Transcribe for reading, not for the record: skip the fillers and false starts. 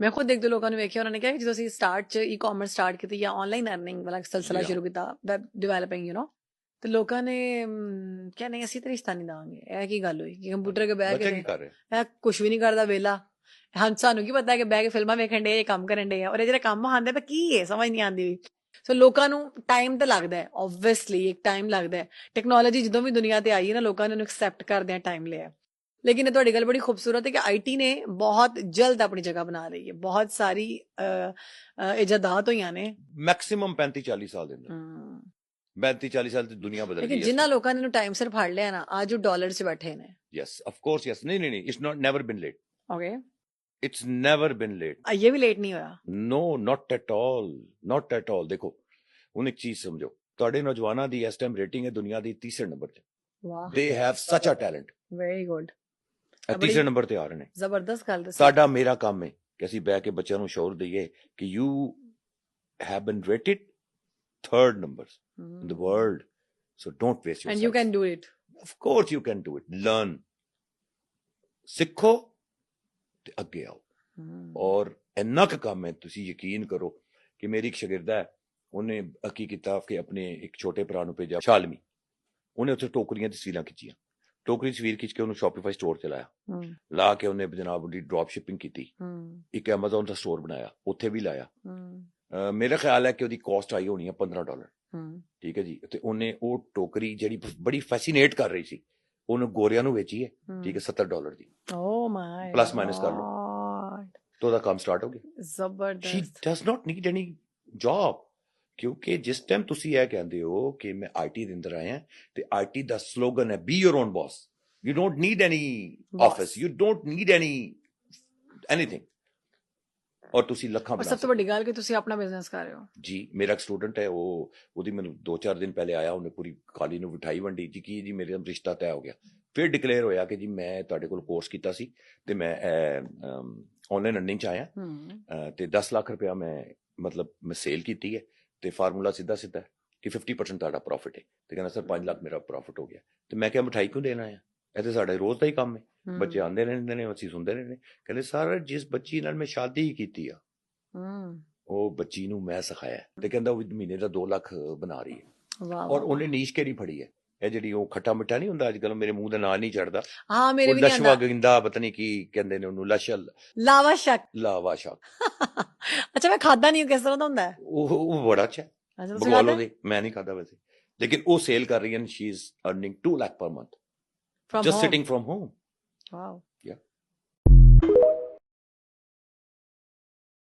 ਮੈਂ ਖੁਦ ਇੱਕ ਦੋ ਲੋਕਾਂ ਨੂੰ ਵੇਖਿਆ, ਉਹਨਾਂ ਨੇ ਕਿਹਾ ਕਿ ਜਦੋਂ ਅਸੀਂ ਸਟਾਰਟ 'ਚ ਈ-ਕਾਮਰਸ ਸਟਾਰਟ ਕੀਤੀ ਜਾਂ ਆਨਲਾਈਨ ਅਰਨਿੰਗ ਵਾਲਾ ਸਿਲਸਿਲਾ Yeah. ਸ਼ੁਰੂ ਕੀਤਾ, ਵੈਬ ਡਿਵੈਲਪਿੰਗ ਤੇ ਲੋਕਾਂ ਨੇ ਕਿਹਾ ਨਹੀਂ ਅਸੀਂ ਤਾਂ ਰਿਸ਼ਤਾ ਨਹੀਂ ਦੇਵਾਂਗੇ। ਇਹ ਕੀ ਗੱਲ ਹੋਈ ਕਿ ਕੰਪਿਊਟਰ ਕੇ ਬਹਿ ਬੱਚਾ ਕੇ ਕੀ ਕਰ ਰਿਹਾ? ਇਹ ਕੁਝ ਵੀ ਨਹੀਂ ਕਰਦਾ ਵਿਹਲਾ। ਸਾਨੂੰ ਕੀ ਪਤਾ ਕਿ ਬਹਿ ਕੇ ਫਿਲਮਾਂ ਵੇਖਣ ਡੇ, ਕੰਮ ਕਰਨ ਡੇ ਆ, ਔਰ ਇਹ ਜਿਹੜੇ ਕੰਮ ਆਉਂਦੇ ਪਏ ਕੀ ਹੈ ਸਮਝ ਨਹੀਂ ਆਉਂਦੀ। ਸੋ ਲੋਕਾਂ ਨੂੰ ਟਾਈਮ ਤਾਂ ਲੱਗਦਾ ਹੈ, ਓਬਵੀਅਸਲੀ ਇੱਕ ਟਾਈਮ ਲੱਗਦਾ ਹੈ। ਟੈਕਨੋਲੋਜੀ ਜਦੋਂ ਵੀ ਦੁਨੀਆ ਤੇ ਆਈ ਹੈ ਨਾ, ਲੋਕਾਂ ਨੇ ਉਹਨੂੰ ਐਕਸੈਪਟ ਕਰਦਿਆਂ ਟਾਈਮ ਲਿਆ। ਲੇਕਿਨ ਇਹ ਤੁਹਾਡੀ ਗੱਲ ਬੜੀ ਖੂਬਸੂਰਤ ਹੈ ਕਿ ਆਈਟੀ ਨੇ ਬਹੁਤ ਜਲਦ ਆਪਣੀ ਜਗ੍ਹਾ ਬਣਾ ਲਈ ਹੈ। ਬਹੁਤ ਸਾਰੀ ਇਜਾਦਾਤ ਹੋਈਆਂ ਨੇ। ਮੈਕਸਿਮਮ 35-40 ਸਾਲ ਦੇ ਅੰਦਰ। 35-40 ਸਾਲ ਤੇ ਦੁਨੀਆ ਬਦਲ ਗਈ ਲੇਕਿਨ ਹੈ। ਜਿਨ੍ਹਾਂ ਲੋਕਾਂ ਨੇ ਇਹਨੂੰ ਟਾਈਮ ਸਿਰ ਫੜ ਲਿਆ ਨਾ, ਅੱਜ ਉਹ ਡਾਲਰ 'ਚ ਬੈਠੇ ਨੇ। Yes of course yes. ਨਹੀਂ ਇਟਸ ਨੈਵਰ ਬਿਨ ਲੇਟ। ਓਕੇ, ਇਟਸ ਨੈਵਰ ਬਿਨ ਲੇਟ। ਇਹ ਵੀ ਲੇਟ ਨਹੀਂ ਹੋਇਆ। ਨੋ ਨਾਟ ਐਟ ਆਲ। ਦੇਖੋ ਹੁਣ ਇੱਕ ਚੀਜ਼ ਸਮਝੋ, ਤੁਹਾਡੇ ਨੌਜਵਾਨਾਂ ਦੀ ਇਸ ਟਾਈਮ ਰੇਟਿੰਗ ਹੈ ਦੁਨੀਆ ਦੀ ਤੀਸਰੇ ਨੰਬਰ ਤੇ। ਵਾਹ, ਦੇ ਹੈਵ ਸੱਚ ਅ ਟੈਲੈਂਟ। Very good. ਤੀਸਰੇ ਨੰਬਰ ਤੇ ਆ ਰਹੇ ਨੇ। ਜ਼ਬਰਦਸਤ ਗੱਲ ਦੱਸੀ। ਸਾਡਾ ਮੇਰਾ ਕੰਮ ਹੈ ਕਿ ਅਸੀਂ ਬਹਿ ਕੇ ਬੱਚਿਆਂ ਨੂੰ ਸ਼ੌਰ ਦਈਏ ਕਿ you have been rated third numbers in the world, so don't waste your and you can do it. Of course you can do it. Learn, ਸਿੱਖੋ ਤੇ ਅੱਗੇ ਆਓ। ਔਰ ਇੰਨਾ ਕੁ ਕੰਮ ਹੈ, ਤੁਸੀਂ ਯਕੀਨ ਕਰੋ ਕਿ ਮੇਰੀ ਇੱਕ ਸ਼ਾਗਿਰਦਾ ਹੈ, ਉਹਨੇ ਕੀ ਕੀਤਾ ਕਿ ਆਪਣੇ ਇੱਕ ਛੋਟੇ ਭਰਾ ਨੂੰ ਭੇਜਿਆ ਸ਼ਾਲਮੀ। ਉਹਨੇ ਉੱਥੇ ਟੋਕਰੀਆਂ ਦੀ ਤਸਵੀਰਾਂ ਖਿੱਚੀਆਂ, ਟੋਕਰੀ ਤਸਵੀਰ ਖਿੱਚ ਕੇ ਉਹਨੂੰ ਸ਼ੋਪੀਫਾਈ ਸਟੋਰ ਤੇ ਲਾਇਆ, ਲਾ ਕੇ ਉਹਨੇ ਜਨਾਬ ਉਹਦੀ ਡ੍ਰੌਪ ਸ਼ਿਪਿੰਗ ਕੀਤੀ, ਇੱਕ ਐਮਾਜ਼ੋਨ ਦਾ ਸਟੋਰ ਬਣਾਇਆ, ਉੱਥੇ ਵੀ ਲਾਇਆ। ਮੇਰਾ ਖਿਆਲ ਹੈ ਕਿ ਉਹਦੀ ਕਾਸਟ ਆਈ ਹੋਣੀ ਹੈ $15। ਠੀਕ ਹੈ ਜੀ। ਤੇ ਉਹਨੇ ਉਹ ਟੋਕਰੀ ਜਿਹੜੀ ਬੜੀ ਫੈਸੀਨੇਟ ਕਰ ਰਹੀ ਸੀ, ਉਹਨੂੰ ਗੋਰਿਆਂ ਨੂੰ ਵੇਚੀ ਹੈ, ਠੀਕ ਹੈ, $70 ਦੀ। ਓ ਮਾਈ, ਪਲੱਸ ਮਾਈਨਸ ਕਰ ਲਓ, ਤੇ ਉਹਦਾ ਕੰਮ ਸਟਾਰਟ ਹੋ ਗਿਆ। ਜ਼ਬਰਦਸਤ। She does not need any job, ਕਿਉਂਕਿ ਜਿਸ ਟਾਈਮ ਤੁਸੀਂ ਇਹ ਕਹਿੰਦੇ ਹੋ ਕਿ ਮੈਂ ਆਈਟੀ ਦੇ ਅੰਦਰ ਆਇਆ, ਤੇ ਆਈਟੀ ਦਾ ਸਲੋਗਨ ਹੈ B your own boss. You don't need any office, you don't need anything. ਔਰ ਤੁਸੀਂ ਲੱਖਾਂ ਬਣਾ ਸਭ ਤੋਂ ਵੱਡੀ ਗੱਲ ਕਿ ਤੁਸੀਂ ਆਪਣਾ ਬਿਜ਼ਨਸ ਕਰ ਰਹੇ ਹੋ। ਜੀ ਮੇਰਾ ਇੱਕ ਸਟੂਡੈਂਟ ਹੈ, ਉਹਦੀ ਮੈਨੂੰ 2-4 ਦਿਨ ਪਹਿਲੇ ਆਇਆ, ਉਹਨੇ ਪੂਰੀ ਕਾਲੀ ਨੂੰ ਮਿਠਾਈ ਵੰਡੀ ਜੀ ਕਿ ਜੀ ਮੇਰੇ ਨਾਲ ਰਿਸ਼ਤਾ ਤੈਅ ਹੋ ਗਿਆ। ਫਿਰ ਡਿਕਲੇਅਰ ਹੋਇਆ ਕਿ ਜੀ ਮੈਂ ਤੁਹਾਡੇ ਕੋਲ ਕੋਰਸ ਕੀਤਾ ਸੀ ਤੇ ਮੈਂ ਆਨਲਾਈਨ ਅਰਨਿੰਗ 'ਚ ਆਇਆ, ਤੇ 10 ਲੱਖ ਰੁਪਇਆ ਮੈਂ ਸੇਲ ਕੀਤੀ ਹੈ, ਤੇ ਫਾਰਮੂਲਾ ਸਿੱਧਾ ਕਿ 50% ਤੁਹਾਡਾ ਪ੍ਰੋਫਿਟ ਹੈ। ਤੇ ਕਹਿੰਦਾ ਸਰ 5 ਲੱਖ ਮੇਰਾ ਪ੍ਰੋਫਿਟ ਹੋ ਗਿਆ। ਤੇ ਮੈਂ ਕਿਹਾ ਮਿਠਾਈ ਕਿਉਂ ਦੇਣਾ ਆ, ਇਹ ਤਾਂ ਸਾਡੇ ਰੋਜ਼ ਦਾ ਹੀ ਕੰਮ ਹੈ। ਬੱਚੇ ਆਉਂਦੇ ਰਹਿੰਦੇ ਨੇ, ਅਸੀਂ ਸੁਣਦੇ ਰਹਿੰਦੇ। ਕਹਿੰਦੇ ਸਰ ਜਿਸ ਬੱਚੀ ਨਾਲ ਮੈਂ ਸ਼ਾਦੀ ਕੀਤੀ ਆ, ਉਹ ਬੱਚੀ ਨੂੰ ਮੈਂ ਸਿਖਾਇਆ, ਤੇ ਕਹਿੰਦਾ ਉਹ ਮਹੀਨੇ ਦਾ 2 ਲੱਖ ਬਣਾ ਰਹੀ ਹੈ। ਔਰ ਉਹਨੇ ਨੀਸ਼ ਕਿਹੜੀ ਫੜੀ ਹੈ, ਇਹ ਜਿਹੜੀ ਉਹ ਖੱਟਾ ਮਿੱਠਾ ਨਹੀਂ ਹੁੰਦਾ ਅੱਜ ਕੱਲ, ਮੇਰੇ ਮੂੰਹ ਦਾ ਨਾਂ ਨਹੀਂ ਚੜਦਾ। ਹਾਂ, ਮੇਰੇ ਵੀ ਨਹੀਂ ਆਉਂਦਾ। ਲਸ਼ਵਾ ਪਤਾ ਨਹੀਂ ਕੀ ਕਹਿੰਦੇ ਨੇ ਉਹਨੂੰ, ਲਾਵਾ ਸ਼ੱਕ। ਅੱਛਾ, ਮੈਂ ਖਾਦਾ ਨਹੀਂ, ਕਿਸ ਤਰ੍ਹਾਂ ਦਾ ਹੁੰਦਾ ਹੈ? ਉਹ ਬੜਾ ਅੱਛਾ ਬਗਵਾਲੋਂ ਦੇ, ਮੈਂ ਨਹੀਂ ਖਾਦਾ ਵੈਸੇ, ਲੇਕਿਨ ਉਹ ਸੇਲ ਕਰ ਰਹੀ ਹੈ। She is earning 2 lakh per month just sitting from home. Wow.